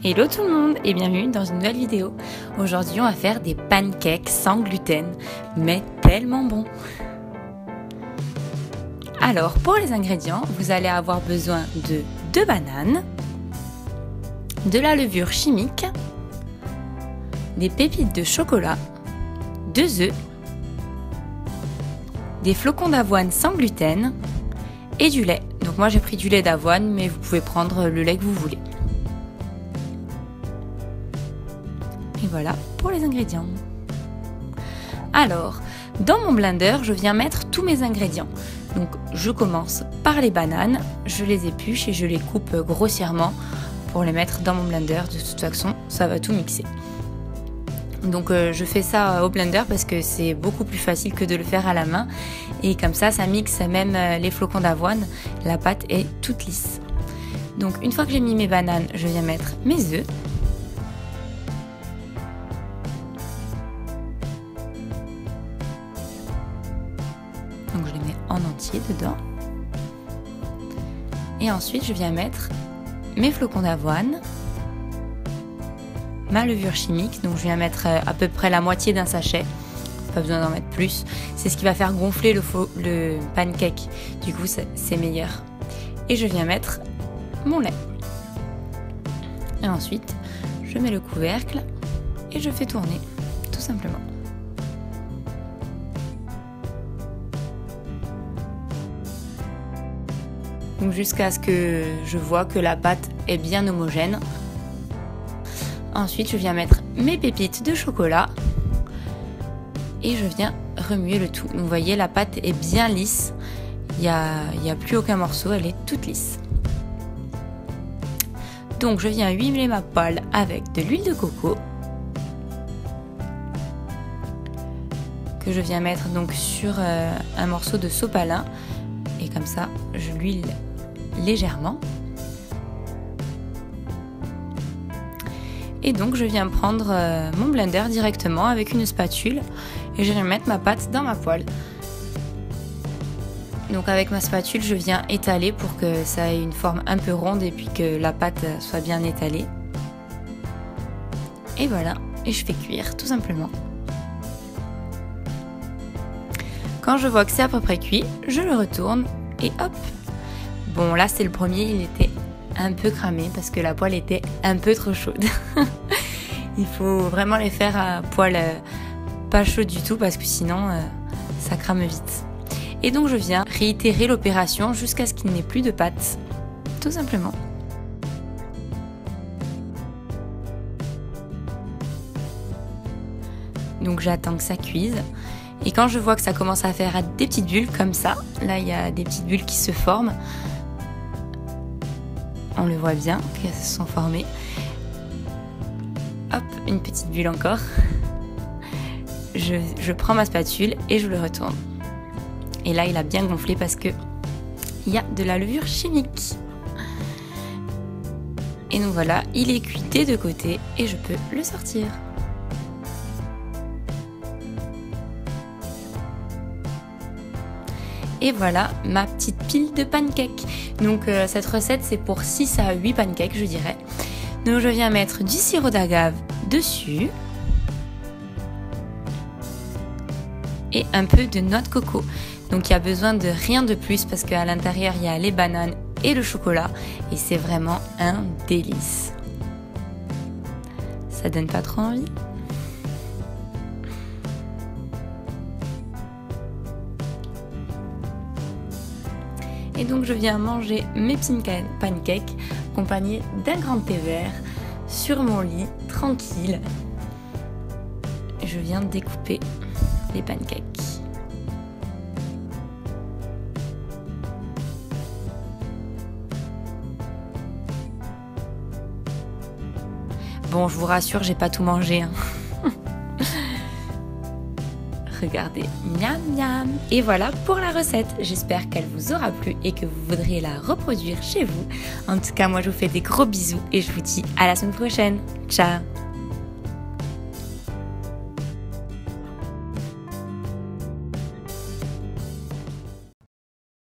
Hello tout le monde et bienvenue dans une nouvelle vidéo. Aujourd'hui on va faire des pancakes sans gluten, mais tellement bons. Alors pour les ingrédients, vous allez avoir besoin de 2 bananes, de la levure chimique, des pépites de chocolat, 2 œufs, des flocons d'avoine sans gluten et du lait. Donc moi j'ai pris du lait d'avoine, mais vous pouvez prendre le lait que vous voulez. Et voilà pour les ingrédients. Alors, dans mon blender, je viens mettre tous mes ingrédients. Donc, je commence par les bananes, je les épluche et je les coupe grossièrement pour les mettre dans mon blender. De toute façon, ça va tout mixer. Donc, je fais ça au blender parce que c'est beaucoup plus facile que de le faire à la main. Et comme ça mixe même les flocons d'avoine. La pâte est toute lisse. Donc, une fois que j'ai mis mes bananes, je viens mettre mes œufs. Donc je les mets en entier dedans. Et ensuite je viens mettre mes flocons d'avoine, ma levure chimique, donc je viens mettre à peu près la moitié d'un sachet, pas besoin d'en mettre plus, c'est ce qui va faire gonfler le pancake, du coup c'est meilleur. Et je viens mettre mon lait. Et ensuite je mets le couvercle et je fais tourner, tout simplement. Donc jusqu'à ce que je vois que la pâte est bien homogène. Ensuite, je viens mettre mes pépites de chocolat et je viens remuer le tout. Donc vous voyez, la pâte est bien lisse. Il n'y a plus aucun morceau, elle est toute lisse. Donc je viens huiler ma poêle avec de l'huile de coco que je viens mettre donc sur un morceau de sopalin. Et comme ça, je l'huile légèrement. Et donc, je viens prendre mon blender directement avec une spatule et je viens mettre ma pâte dans ma poêle. Donc, avec ma spatule, je viens étaler pour que ça ait une forme un peu ronde et puis que la pâte soit bien étalée. Et voilà, et je fais cuire tout simplement. Quand je vois que c'est à peu près cuit, je le retourne et hop. Bon, là c'est le premier, il était un peu cramé parce que la poêle était un peu trop chaude. Il faut vraiment les faire à poêle pas chaude du tout parce que sinon ça crame vite. Et donc je viens réitérer l'opération jusqu'à ce qu'il n'ait plus de pâte, tout simplement. Donc j'attends que ça cuise. Et quand je vois que ça commence à faire des petites bulles comme ça, là il y a des petites bulles qui se forment. On le voit bien qu'elles se sont formées. Hop, une petite bulle encore. Je prends ma spatule et je le retourne. Et là il a bien gonflé parce que il y a de la levure chimique. Et donc voilà, il est cuit des deux côtés et je peux le sortir. Et voilà ma petite pile de pancakes. Donc cette recette c'est pour 6 à 8 pancakes je dirais. Donc je viens mettre du sirop d'agave dessus. Et un peu de noix de coco. Donc il n'y a besoin de rien de plus parce qu'à l'intérieur il y a les bananes et le chocolat. Et c'est vraiment un délice. Ça donne pas trop envie ? Et donc je viens manger mes pancakes accompagnés d'un grand thé vert sur mon lit, tranquille. Je viens découper les pancakes. Bon, je vous rassure, j'ai pas tout mangé, hein. Regardez, miam miam. Et voilà pour la recette. J'espère qu'elle vous aura plu et que vous voudriez la reproduire chez vous. En tout cas, moi je vous fais des gros bisous et je vous dis à la semaine prochaine. Ciao.